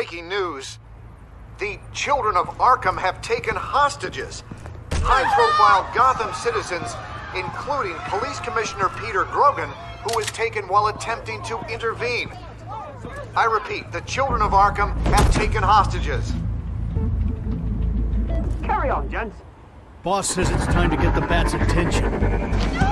breaking news. The children of Arkham have taken hostages. High-profile Gotham citizens, including Police Commissioner Peter Grogan, who was taken while attempting to intervene. I repeat, the children of Arkham have taken hostages. Carry on, gents. Boss says it's time to get the Bat's attention.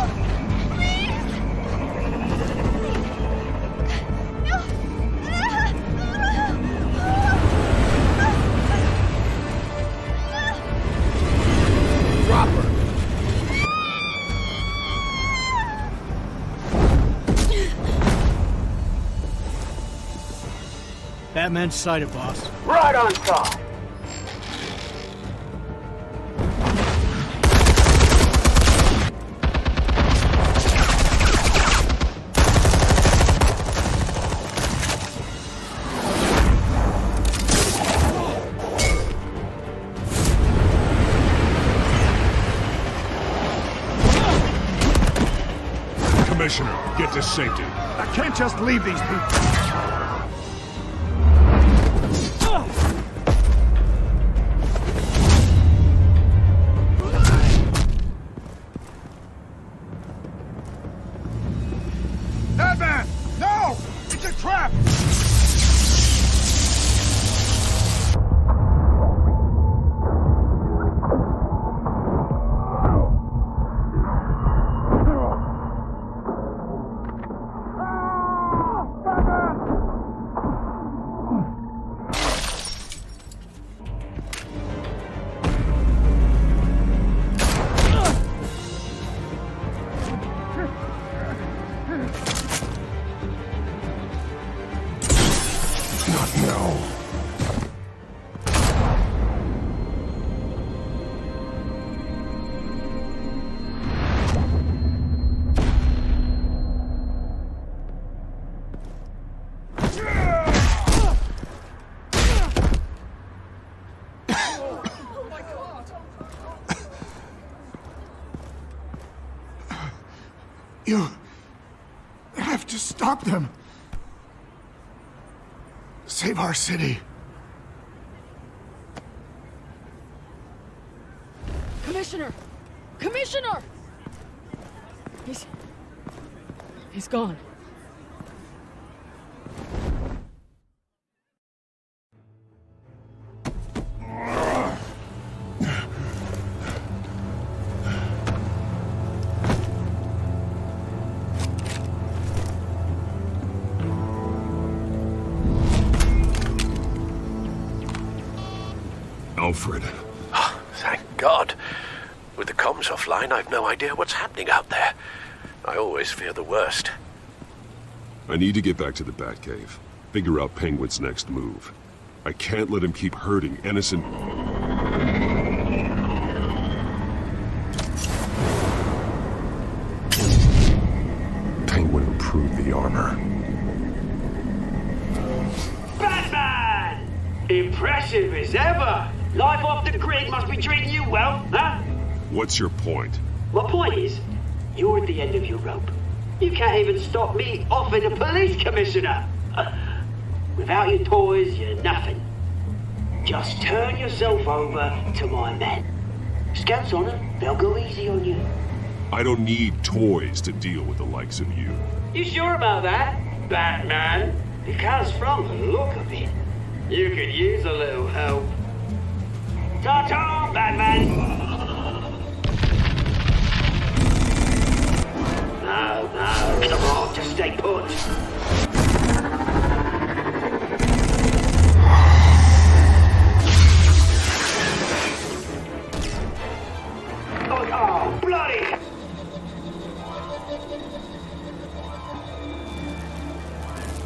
Drop her. Batman's sighted, boss. Right on top. Commissioner, get to safety. I can't just leave these people. Batman! No! It's a trap! Not now. You have to stop them. Save our city. Commissioner! Commissioner! He's gone. Alfred. Oh, thank God. With the comms offline, I've no idea what's happening out there. I always fear the worst. I need to get back to the Batcave. Figure out Penguin's next move. I can't let him keep hurting innocent... Penguin improved the armor. Batman! Impressive as ever. Life off the grid must be treating you well, huh? What's your point? My point is, you're at the end of your rope. You can't even stop me offing a police commissioner. Without your toys, you're nothing. Just turn yourself over to my men. Scouts on it, they'll go easy on you. I don't need toys to deal with the likes of you. You sure about that, Batman? Because from the look of it, you could use a little help. Ta-ta, Batman! No, come on, just stay put. Oh, bloody!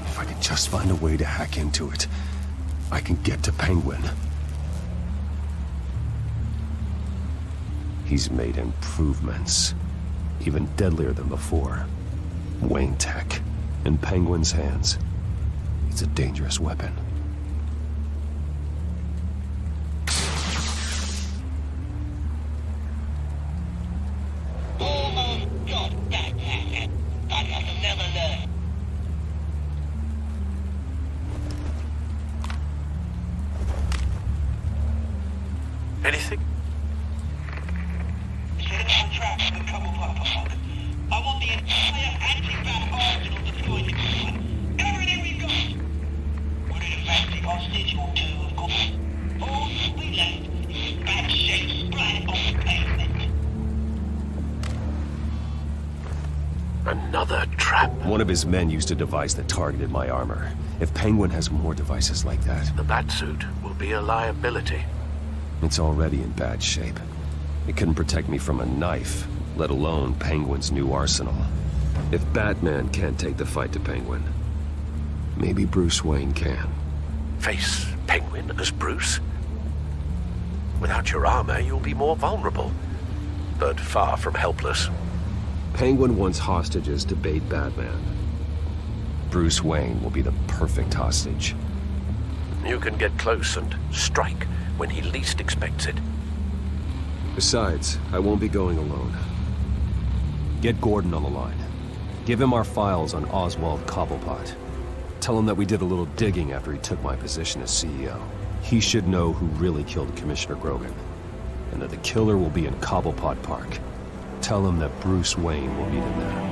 If I could just find a way to hack into it, I can get to Penguin. He's made improvements, even deadlier than before. Wayne Tech, in Penguin's hands. It's a dangerous weapon. Almost got that, Batman. But I'll never learn. Cobblepot Park. I want the entire anti-bat arsenal deployed to Cobblepot. Everything we've got. Put in a fancy hostage or two, of course. All we left is a bad shape splat on the pavement. Another trap. One of his men used a device that targeted my armor. If Penguin has more devices like that, The Batsuit will be a liability. it's already in bad shape. It couldn't protect me from a knife, let alone Penguin's new arsenal. If Batman can't take the fight to Penguin, maybe Bruce Wayne can. Face Penguin as Bruce? Without your armor, you'll be more vulnerable, but far from helpless. Penguin wants hostages to bait Batman. Bruce Wayne will be the perfect hostage. You can get close and strike when he least expects it. Besides, I won't be going alone. Get Gordon on the line. Give him our files on Oswald Cobblepot. Tell him that we did a little digging after he took my position as CEO. He should know who really killed Commissioner Grogan, and that the killer will be in Cobblepot Park. Tell him that Bruce Wayne will meet him there.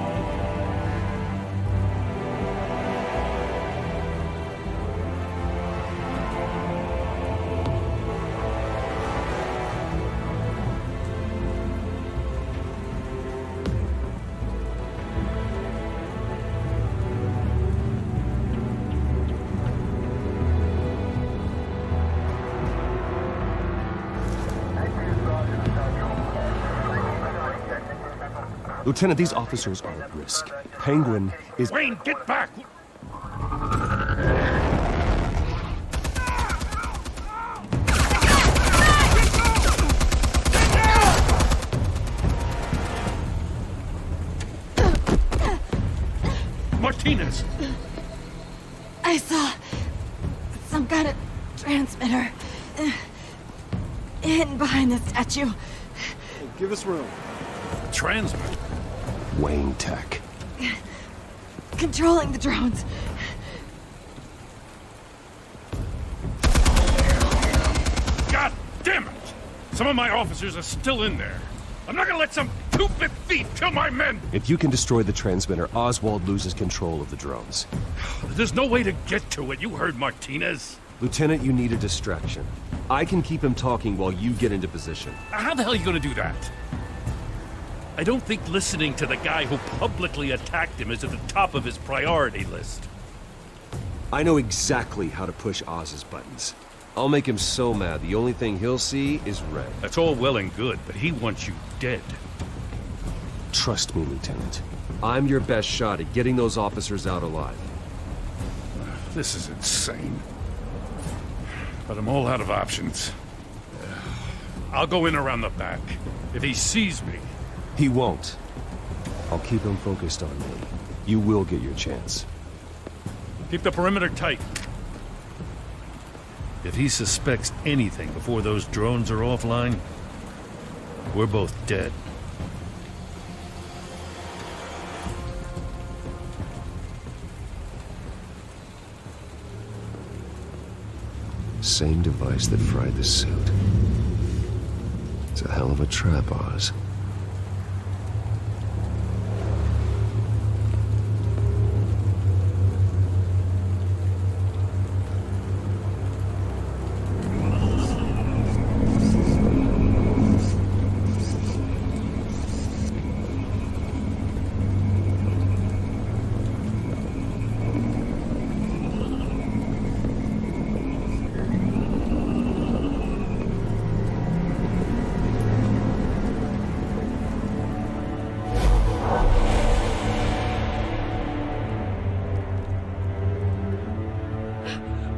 Lieutenant, these officers are at risk. Penguin is... Wayne, get back! Martinez! I saw some kind of transmitter hidden behind the statue. Give us room. Transmit. Wayne Tech. Controlling the drones. God damn it! Some of my officers are still in there. I'm not gonna let some stupid thief kill my men! If you can destroy the transmitter, Oswald loses control of the drones. There's no way to get to it. You heard Martinez. Lieutenant, you need a distraction. I can keep him talking while you get into position. How the hell are you gonna do that? I don't think listening to the guy who publicly attacked him is at the top of his priority list. I know exactly how to push Oz's buttons. I'll make him so mad, the only thing he'll see is red. That's all well and good, but he wants you dead. Trust me, Lieutenant. I'm your best shot at getting those officers out alive. This is insane. But I'm all out of options. I'll go in around the back. If he sees me... He won't. I'll keep him focused on me. You will get your chance. Keep the perimeter tight. If he suspects anything before those drones are offline, we're both dead. Same device that fried the suit. It's a hell of a trap, Oz.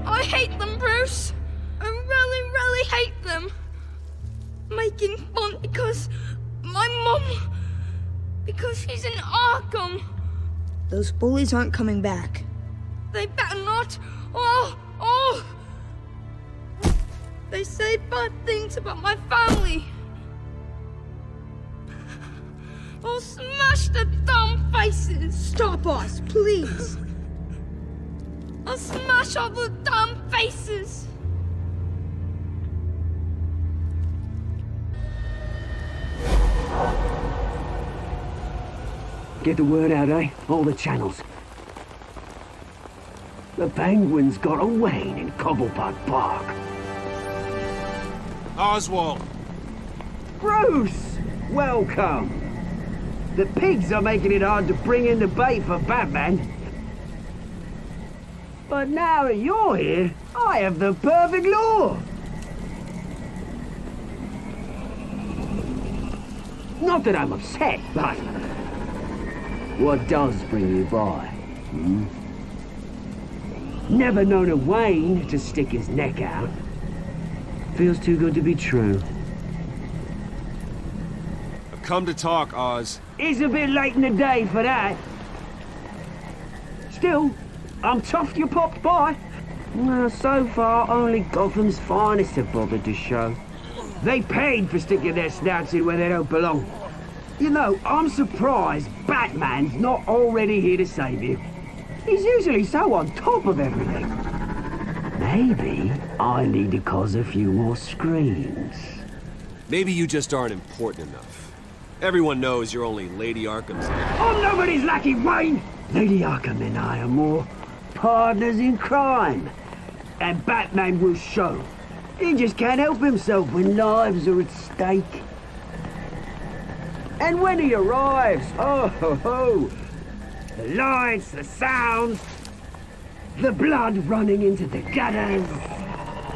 I hate them, Bruce. I really, really hate them. Making fun because my mum... Because she's in Arkham. Those bullies aren't coming back. They better not. They say bad things about my family. I'll smash the dumb faces. Stop us, please. I'll smash all the damn faces! Get the word out, eh? All the channels. The Penguin's got a Wayne in Cobblepot Park. Oswald! Bruce! Welcome! The pigs are making it hard to bring in the bait for Batman. But now that you're here, I have the perfect lure! Not that I'm upset, but... what does bring you by? Never known a Wayne to stick his neck out. Feels too good to be true. I've come to talk, Oz. It's a bit late in the day for that. Still, I'm chuffed you popped by. Well, so far, only Gotham's finest have bothered to show. They paid for sticking their snouts in where they don't belong. You know, I'm surprised Batman's not already here to save you. He's usually so on top of everything. Maybe I need to cause a few more screams. Maybe you just aren't important enough. Everyone knows you're only Lady Arkham's. I'm nobody's lackey, Wayne! Lady Arkham and I are more partners in crime. And Batman will show. He just can't help himself when lives are at stake. And when he arrives, oh ho ho! The lights, the sounds, the blood running into the gutters.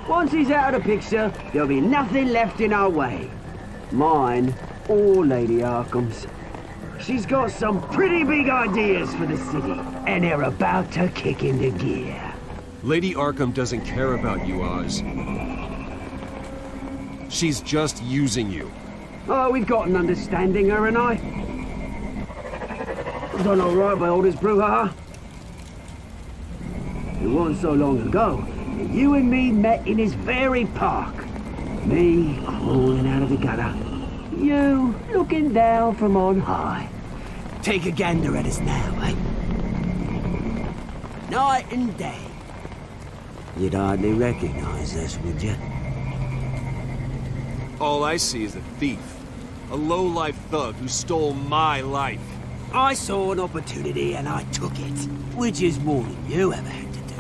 Once he's out of the picture, there'll be nothing left in our way. Mine or Lady Arkham's. She's got some pretty big ideas for the city, and they're about to kick into gear. Lady Arkham doesn't care about you, Oz. She's just using you. Oh, we've got an understanding, her and I. Done all right by all this brouhaha. It wasn't so long ago that you and me met in this very park. Me crawling out of the gutter. You looking down from on high. Take a gander at us now, eh? Night and day. You'd hardly recognize us, would you? All I see is a thief. A low-life thug who stole my life. I saw an opportunity and I took it, which is more than you ever had to do.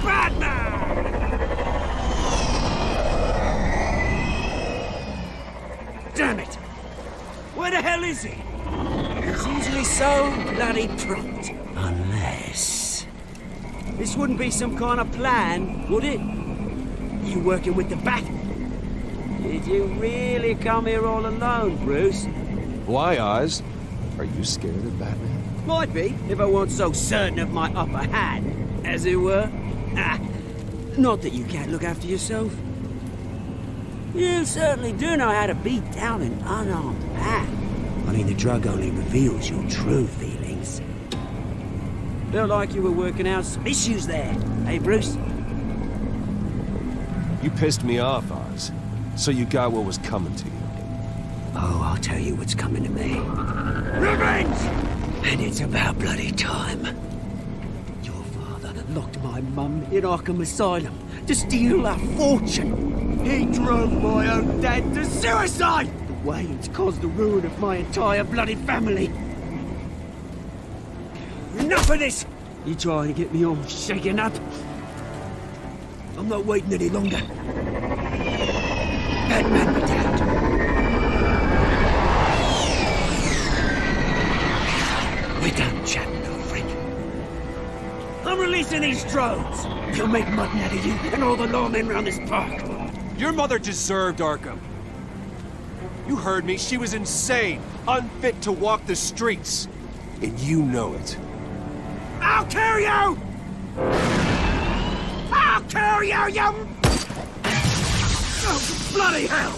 Batman! Damn it! Where the hell is he? He's usually so bloody prompt. Unless... this wouldn't be some kind of plan, would it? You working with the Bat? Did you really come here all alone, Bruce? Why, Oz? Are you scared of Batman? Might be, if I weren't so certain of my upper hand, as it were. Ah, not that you can't look after yourself. You certainly do know how to beat down an unarmed man. I mean, the drug only reveals your true feelings. Felt like you were working out some issues there, hey, Bruce? You pissed me off, Oz. So you got what was coming to you. Oh, I'll tell you what's coming to me. Revenge! And it's about bloody time. Your father locked my mum in Arkham Asylum to steal our fortune. He drove my own dad to suicide! The Waynes caused the ruin of my entire bloody family. Enough of this! You trying to get me all shaken up? I'm not waiting any longer. Batman be damned. We're done chatting, old friend. I'm releasing these drones. They'll make mutton out of you and all the lawmen around this park. Your mother deserved Arkham. You heard me. She was insane, unfit to walk the streets. And you know it. I'll kill you! I'll kill you, you... oh, bloody hell!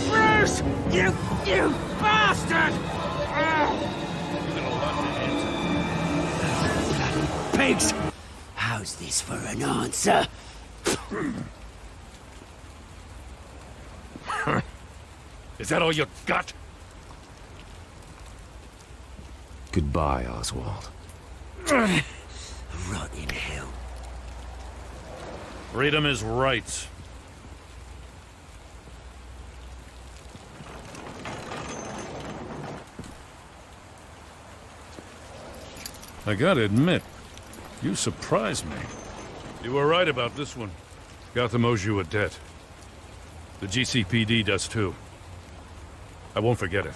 Bruce! You bastard! Pigs! How Was this for an answer? Is that all you got? Goodbye, Oswald. Rot in hell. Freedom is rights. I gotta admit, you surprised me. You were right about this one. Gotham owes you a debt. The GCPD does too. I won't forget it.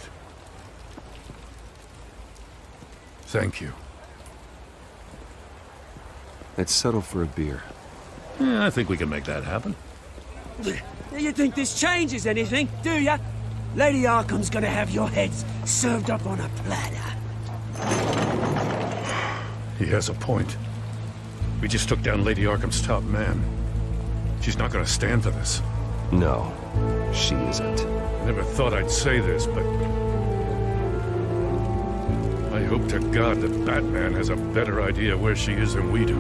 Thank you. Let's settle for a beer. Yeah, I think we can make that happen. You think this changes anything, do ya? Lady Arkham's gonna have your heads served up on a platter. He has a point. We just took down Lady Arkham's top man. She's not gonna stand for this. No, she isn't. Never thought I'd say this, but I hope to God that Batman has a better idea where she is than we do.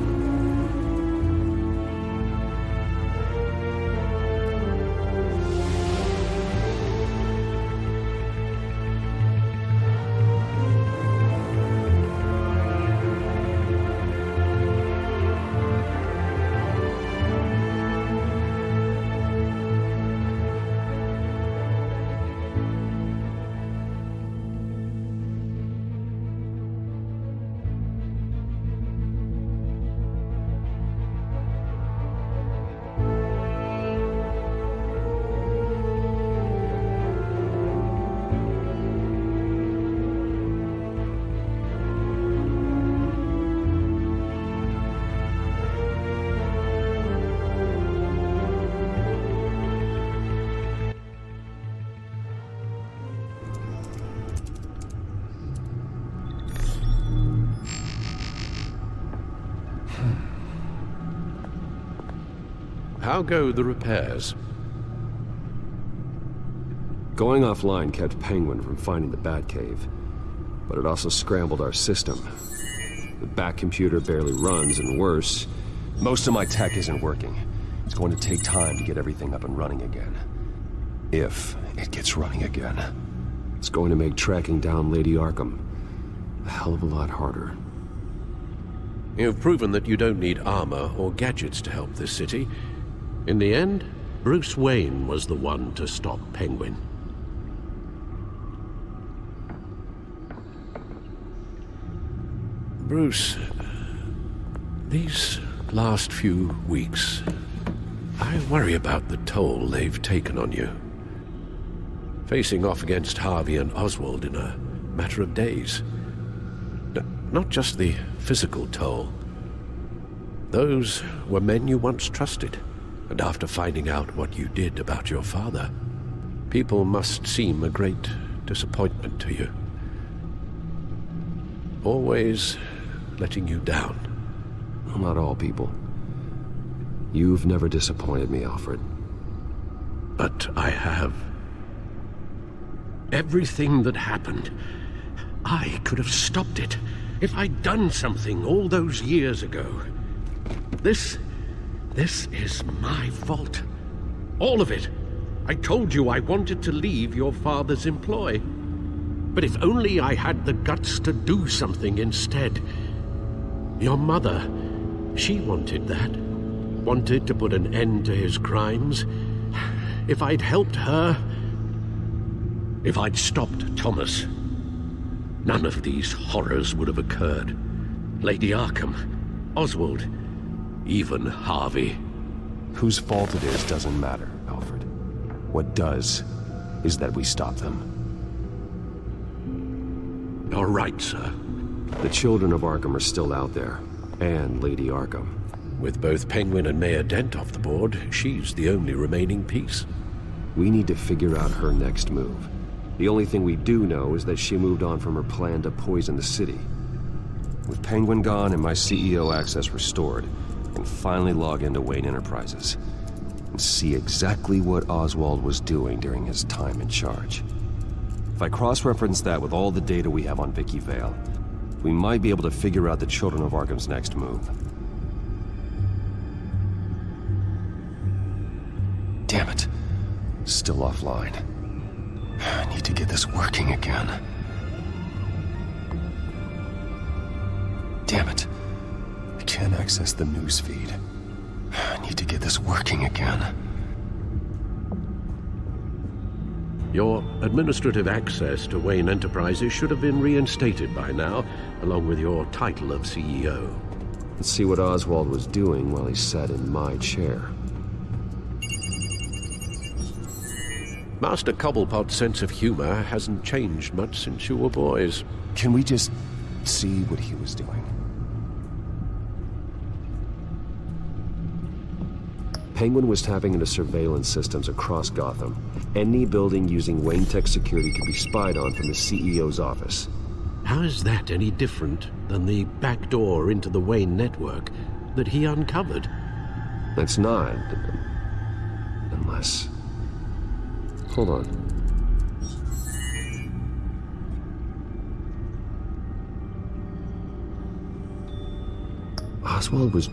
How go the repairs? Going offline kept Penguin from finding the Batcave, but it also scrambled our system. The Bat computer barely runs, and worse, most of my tech isn't working. It's going to take time to get everything up and running again. If it gets running again. It's going to make tracking down Lady Arkham a hell of a lot harder. You've proven that you don't need armor or gadgets to help this city. In the end, Bruce Wayne was the one to stop Penguin. Bruce, these last few weeks, I worry about the toll they've taken on you. Facing off against Harvey and Oswald in a matter of days. Not just the physical toll. Those were men you once trusted. And after finding out what you did about your father, people must seem a great disappointment to you. Always letting you down. Well, not all people. You've never disappointed me, Alfred. But I have. Everything that happened, I could have stopped it if I'd done something all those years ago. This is my fault. All of it. I told you I wanted to leave your father's employ. But if only I had the guts to do something instead. Your mother, she wanted that. Wanted to put an end to his crimes. If I'd helped her, if I'd stopped Thomas, none of these horrors would have occurred. Lady Arkham, Oswald, even Harvey. Whose fault it is doesn't matter, Alfred. What does is that we stop them. You're right, sir. The children of Arkham are still out there, and Lady Arkham. With both Penguin and Mayor Dent off the board, she's the only remaining piece. We need to figure out her next move. The only thing we do know is that she moved on from her plan to poison the city. With Penguin gone and my CEO access restored, I can finally log into Wayne Enterprises and see exactly what Oswald was doing during his time in charge. If I cross-reference that with all the data we have on Vicky Vale, we might be able to figure out the Children of Arkham's next move. Still offline. I need to get this working again. Damn it. I can't access the news feed. I need to get this working again. Your administrative access to Wayne Enterprises should have been reinstated by now, along with your title of CEO. Let's see what Oswald was doing while he sat in my chair. Master Cobblepot's sense of humor hasn't changed much since you were boys. Can we just see what he was doing? Penguin was tapping into surveillance systems across Gotham. Any building using Wayne Tech security could be spied on from the CEO's office. How is that any different than the back door into the Wayne network that he uncovered? That's not. Unless... Hold on. Oswald was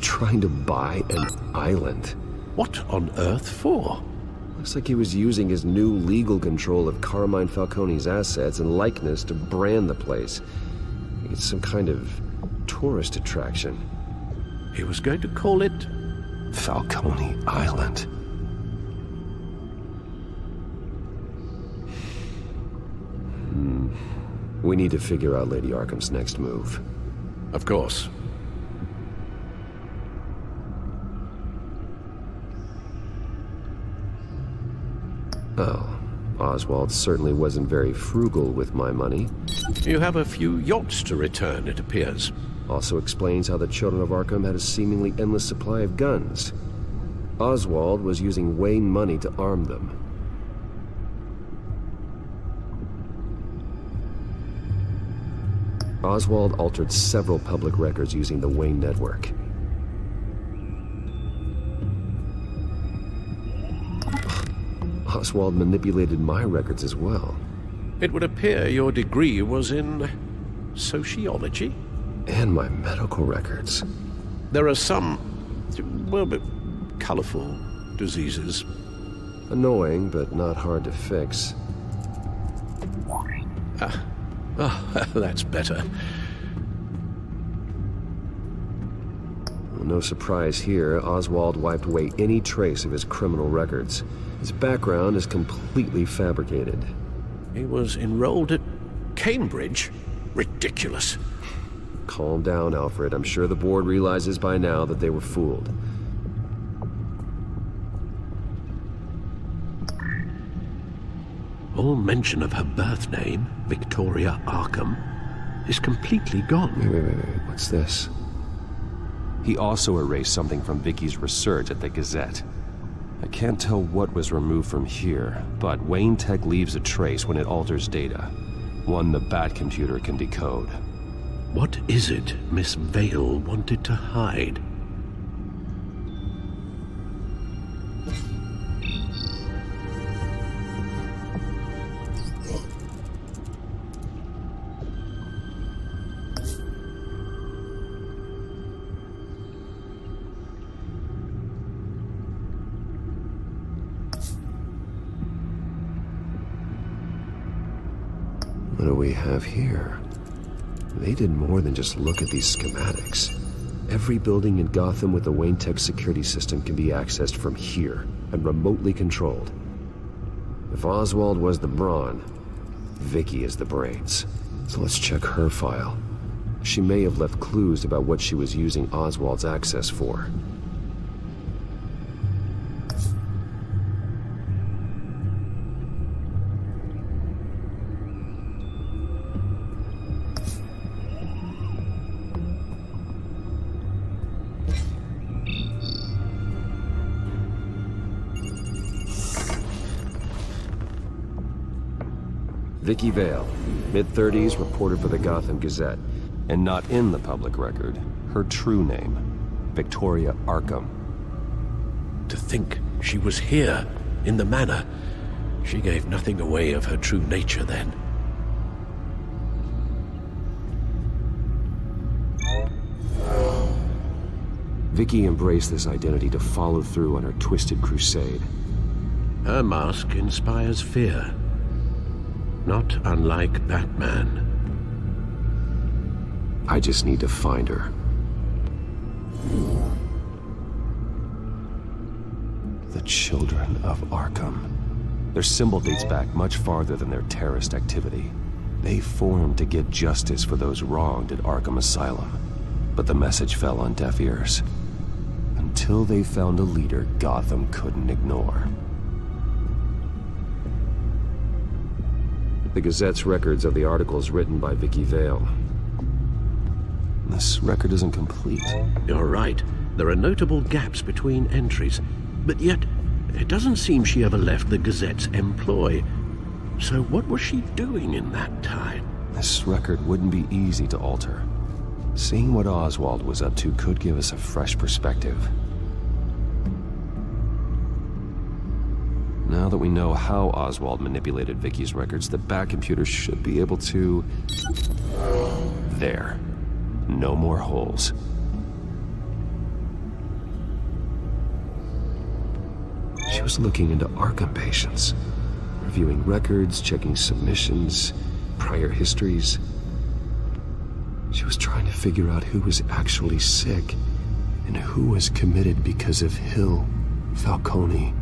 trying to buy an island. What on earth for? Looks like he was using his new legal control of Carmine Falcone's assets and likeness to brand the place. It's some kind of tourist attraction. He was going to call it Falcone Island. We need to figure out Lady Arkham's next move. Of course. Oh, Oswald certainly wasn't very frugal with my money. You have a few yachts to return, it appears. Also explains how the children of Arkham had a seemingly endless supply of guns. Oswald was using Wayne money to arm them. Oswald altered several public records using the Wayne network. Oswald manipulated my records as well. It would appear your degree was in sociology? And my medical records. There are some, well, colorful diseases. Annoying, but not hard to fix. Oh, that's better. No surprise here, Oswald wiped away any trace of his criminal records. His background is completely fabricated. He was enrolled at Cambridge? Ridiculous. Calm down, Alfred. I'm sure the board realizes by now that they were fooled. All mention of her birth name, Victoria Arkham, is completely gone. Wait. What's this? He also erased something from Vicky's research at the Gazette. I can't tell what was removed from here, but Wayne Tech leaves a trace when it alters data. One the Bat computer can decode. What is it Miss Vale wanted to hide? What do we have here? They did more than just look at these schematics. Every building in Gotham with the Wayne Tech security system can be accessed from here and remotely controlled. If Oswald was the brawn, Vicky is the brains. So let's check her file. She may have left clues about what she was using Oswald's access for. Vicky Vale, mid-30s, reporter for the Gotham Gazette. And not in the public record, her true name, Victoria Arkham. To think she was here, in the manor. She gave nothing away of her true nature then. Vicky embraced this identity to follow through on her twisted crusade. Her mask inspires fear. Not unlike Batman. I just need to find her. The Children of Arkham. Their symbol dates back much farther than their terrorist activity. They formed to get justice for those wronged at Arkham Asylum. But the message fell on deaf ears. Until they found a leader Gotham couldn't ignore. The Gazette's records of the articles written by Vicky Vale. This record isn't complete. You're right. There are notable gaps between entries. But yet, it doesn't seem she ever left the Gazette's employ. So what was she doing in that time? This record wouldn't be easy to alter. Seeing what Oswald was up to could give us a fresh perspective. Now that we know how Oswald manipulated Vicky's records, the Bat-computer should be able to... There. No more holes. She was looking into Arkham patients, reviewing records, checking submissions, prior histories. She was trying to figure out who was actually sick and who was committed because of Hill, Falcone,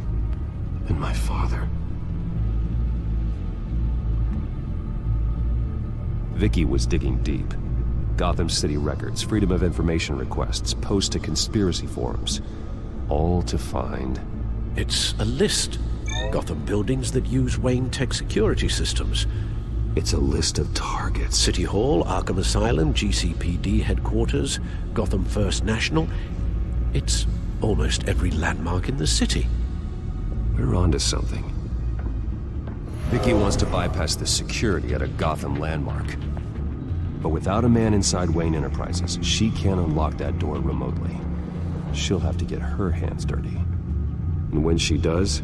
and my father. Vicky was digging deep. Gotham City records, Freedom of Information requests, posts to conspiracy forums. All to find... It's a list. Gotham buildings that use Wayne Tech security systems. It's a list of targets. City Hall, Arkham Asylum, GCPD headquarters, Gotham First National. It's almost every landmark in the city. We're onto something. Vicky wants to bypass the security at a Gotham landmark. But without a man inside Wayne Enterprises, she can't unlock that door remotely. She'll have to get her hands dirty. And when she does,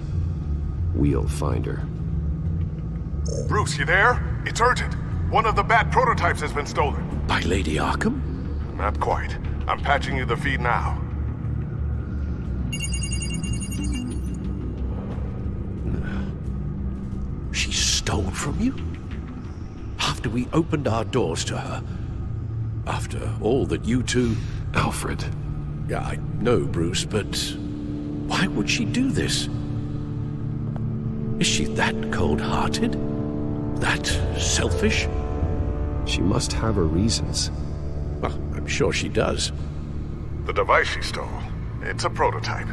we'll find her. Bruce, you there? It's urgent. One of the Bat prototypes has been stolen. By Lady Arkham? Not quite. I'm patching you the feed now. She stole from you? After we opened our doors to her? After all that you two... Alfred. Yeah, I know, Bruce, but... why would she do this? Is she that cold-hearted? That selfish? She must have her reasons. Well, I'm sure she does. The device she stole, it's a prototype.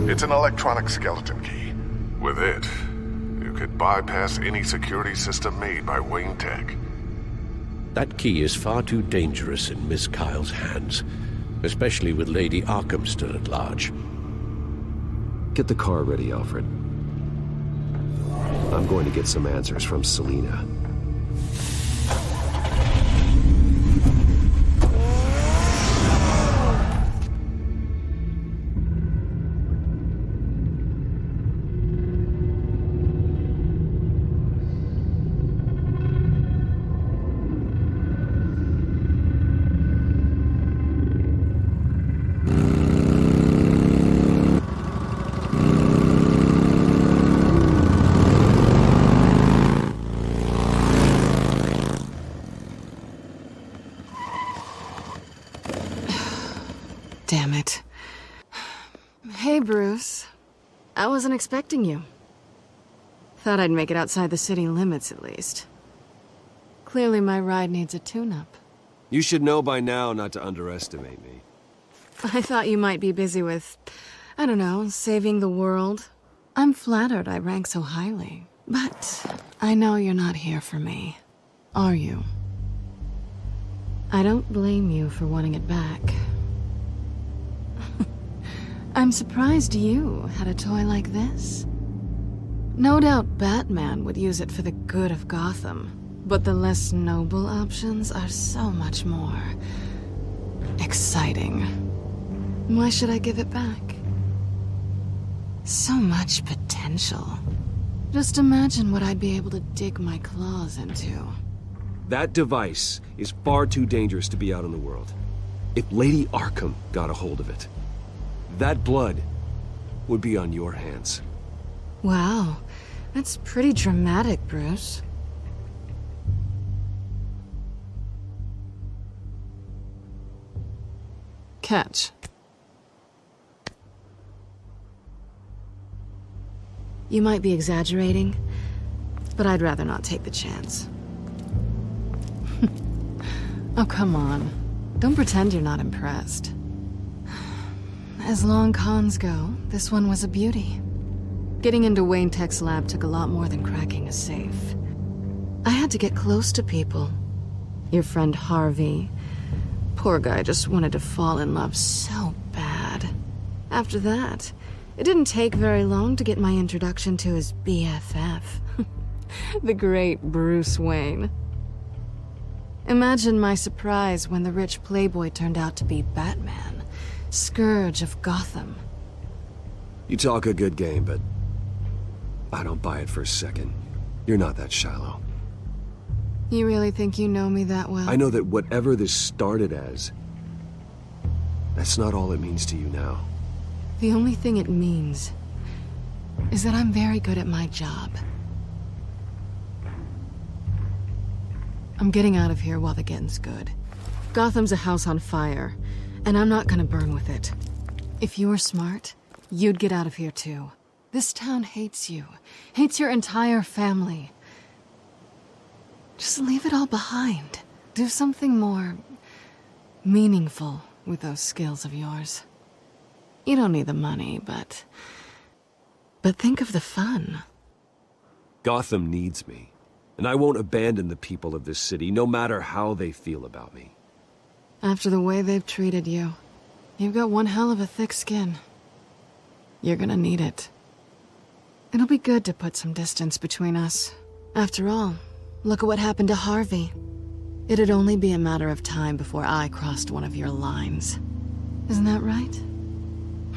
It's an electronic skeleton key. With it, you could bypass any security system made by Wayne Tech. That key is far too dangerous in Miss Kyle's hands, especially with Lady Arkham still at large. Get the car ready, Alfred. I'm going to get some answers from Selina. Damn it. Hey, Bruce. I wasn't expecting you. Thought I'd make it outside the city limits, at least. Clearly my ride needs a tune-up. You should know by now not to underestimate me. I thought you might be busy with, I don't know, saving the world. I'm flattered I rank so highly. But I know you're not here for me. Are you? I don't blame you for wanting it back. I'm surprised you had a toy like this. No doubt Batman would use it for the good of Gotham, but the less noble options are so much more exciting. Why should I give it back? So much potential. Just imagine what I'd be able to dig my claws into. That device is far too dangerous to be out in the world. If Lady Arkham got a hold of it, that blood would be on your hands. Wow, that's pretty dramatic, Bruce. Catch. You might be exaggerating, but I'd rather not take the chance. Oh, come on. Don't pretend you're not impressed. As long cons go, this one was a beauty. Getting into Wayne Tech's lab took a lot more than cracking a safe. I had to get close to people. Your friend Harvey. Poor guy just wanted to fall in love so bad. After that, it didn't take very long to get my introduction to his BFF. The great Bruce Wayne. Imagine my surprise when the rich playboy turned out to be Batman, Scourge of Gotham. You talk a good game, but I don't buy it for a second. You're not that shallow. You really think you know me that well? I know that whatever this started as, that's not all it means to you now. The only thing it means is that I'm very good at my job. I'm getting out of here while the getting's good. Gotham's a house on fire, and I'm not gonna burn with it. If you were smart, you'd get out of here too. This town hates you, hates your entire family. Just leave it all behind. Do something more meaningful with those skills of yours. You don't need the money, but think of the fun. Gotham needs me. And I won't abandon the people of this city, no matter how they feel about me. After the way they've treated you, you've got one hell of a thick skin. You're gonna need it. It'll be good to put some distance between us. After all, look at what happened to Harvey. It'd only be a matter of time before I crossed one of your lines. Isn't that right?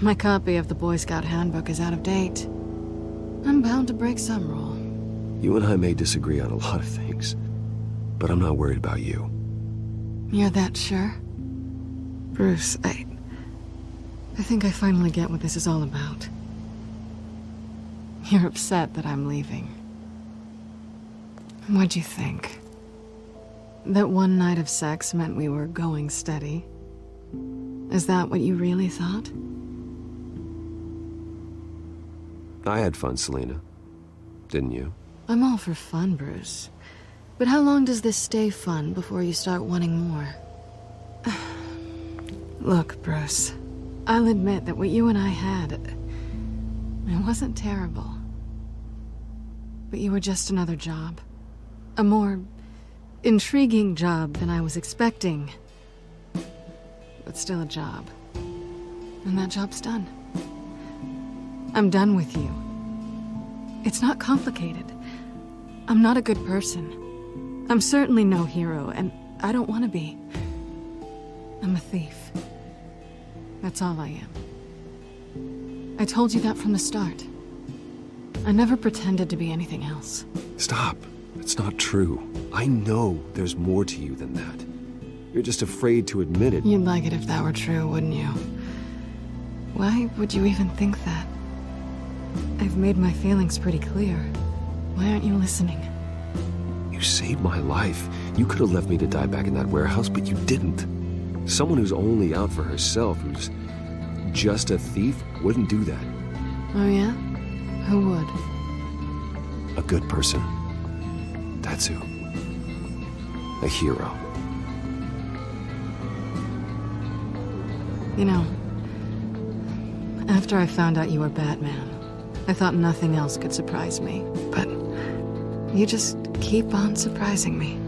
My copy of the Boy Scout Handbook is out of date. I'm bound to break some rule. You and I may disagree on a lot of things, but I'm not worried about you. You're that sure? Bruce, I think I finally get what this is all about. You're upset that I'm leaving. What'd you think? That one night of sex meant we were going steady? Is that what you really thought? I had fun, Selena. Didn't you? I'm all for fun, Bruce. But how long does this stay fun before you start wanting more? Look, Bruce, I'll admit that what you and I had, it wasn't terrible. But you were just another job. A more intriguing job than I was expecting. But still a job. And that job's done. I'm done with you. It's not complicated. I'm not a good person. I'm certainly no hero, and I don't want to be. I'm a thief. That's all I am. I told you that from the start. I never pretended to be anything else. Stop. It's not true. I know there's more to you than that. You're just afraid to admit it. You'd like it if that were true, wouldn't you? Why would you even think that? I've made my feelings pretty clear. Why aren't you listening? You saved my life. You could have left me to die back in that warehouse, but you didn't. Someone who's only out for herself, who's just a thief, wouldn't do that. Oh yeah? Who would? A good person. That's who. A hero. You know, after I found out you were Batman, I thought nothing else could surprise me, but you just keep on surprising me.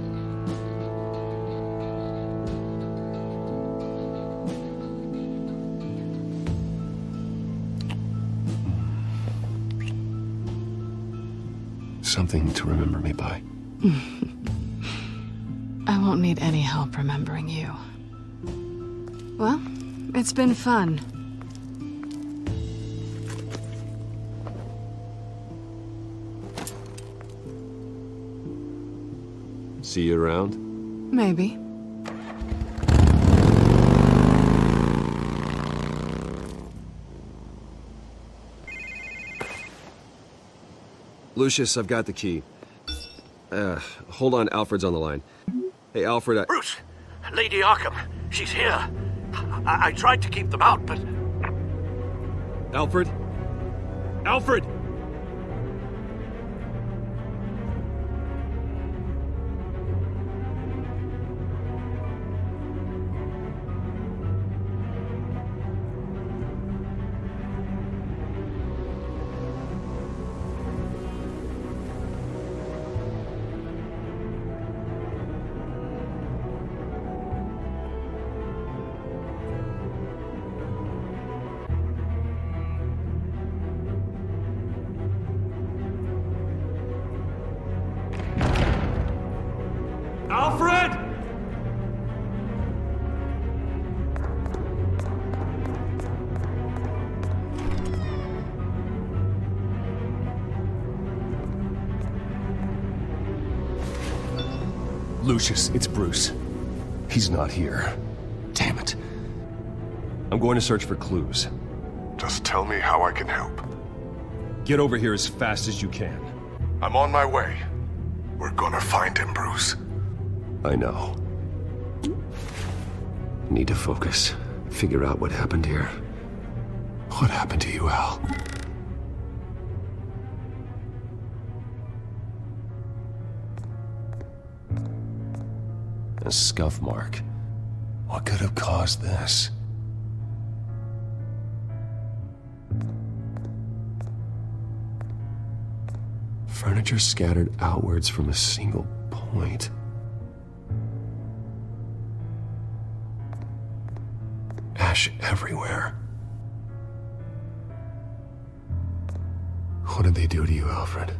Something to remember me by. I won't need any help remembering you. Well, it's been fun. See you around? Maybe. Lucius, I've got the key. Hold on, Alfred's on the line. Hey, Alfred, Bruce! Lady Arkham, she's here. I tried to keep them out, but... Alfred? Alfred! Alfred! Lucius, it's Bruce. He's not here. Damn it. I'm going to search for clues. Just tell me how I can help. Get over here as fast as you can. I'm on my way. We're gonna find him, Bruce. I know. Need to focus. Figure out what happened here. What happened to you, Al? A scuff mark. What could have caused this? Furniture scattered outwards from a single point. Ash everywhere. What did they do to you, Alfred?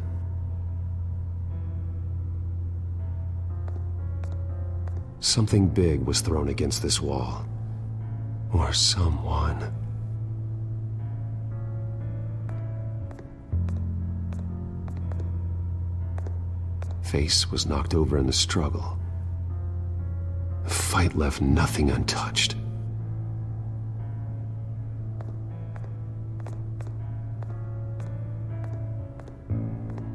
Something big was thrown against this wall. Or someone. Face was knocked over in the struggle. The fight left nothing untouched.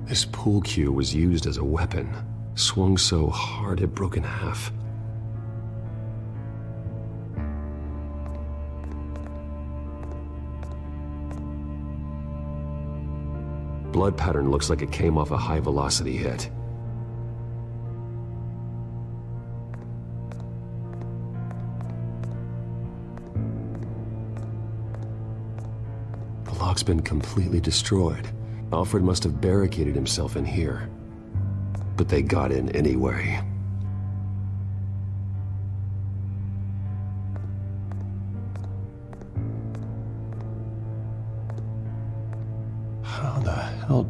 This pool cue was used as a weapon, swung so hard it broke in half. Blood pattern looks like it came off a high-velocity hit. The lock's been completely destroyed. Alfred must have barricaded himself in here. But they got in anyway. How the hell...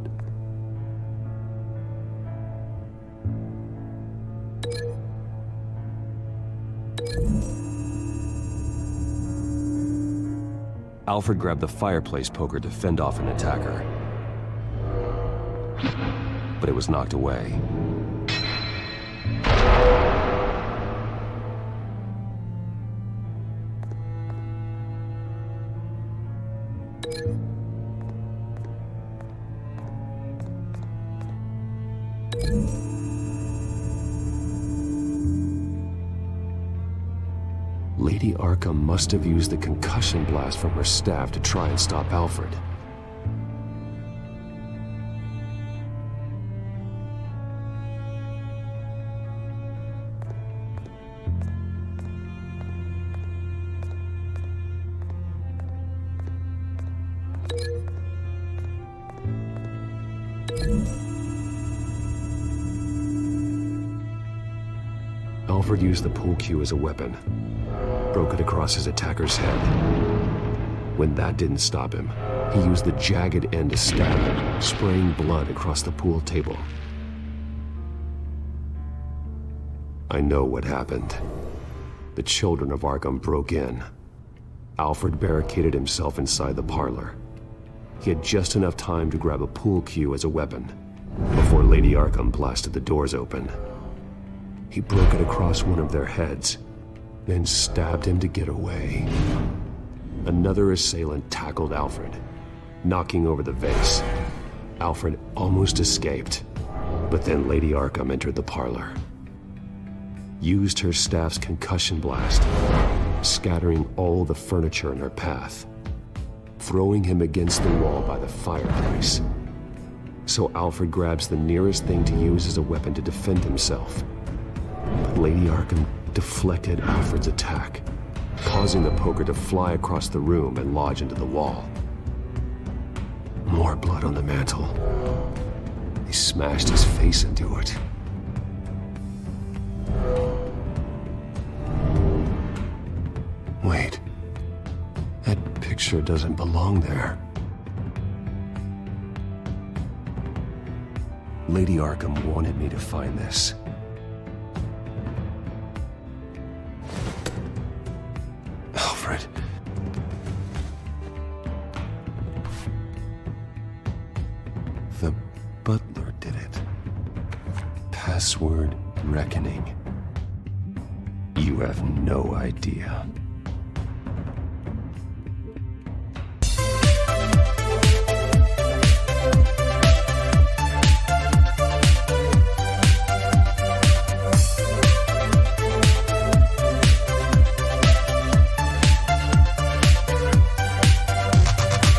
Alfred grabbed the fireplace poker to fend off an attacker. But it was knocked away. Lady Arkham must have used the concussion blast from her staff to try and stop Alfred. Alfred used the pool cue as a weapon. Broke it across his attacker's head. When that didn't stop him, he used the jagged end to stab him, spraying blood across the pool table. I know what happened. The children of Arkham broke in. Alfred barricaded himself inside the parlor. He had just enough time to grab a pool cue as a weapon before Lady Arkham blasted the doors open. He broke it across one of their heads, then stabbed him to get away. Another assailant tackled Alfred, knocking over the vase. Alfred almost escaped, but then Lady Arkham entered the parlor. Used her staff's concussion blast, scattering all the furniture in her path, throwing him against the wall by the fireplace. So Alfred grabs the nearest thing to use as a weapon to defend himself. But Lady Arkham deflected Alfred's attack, causing the poker to fly across the room and lodge into the wall. More blood on the mantel. He smashed his face into it. Wait. That picture doesn't belong there. Lady Arkham wanted me to find this. Alfred. The butler did it. Password reckoning. You have no idea.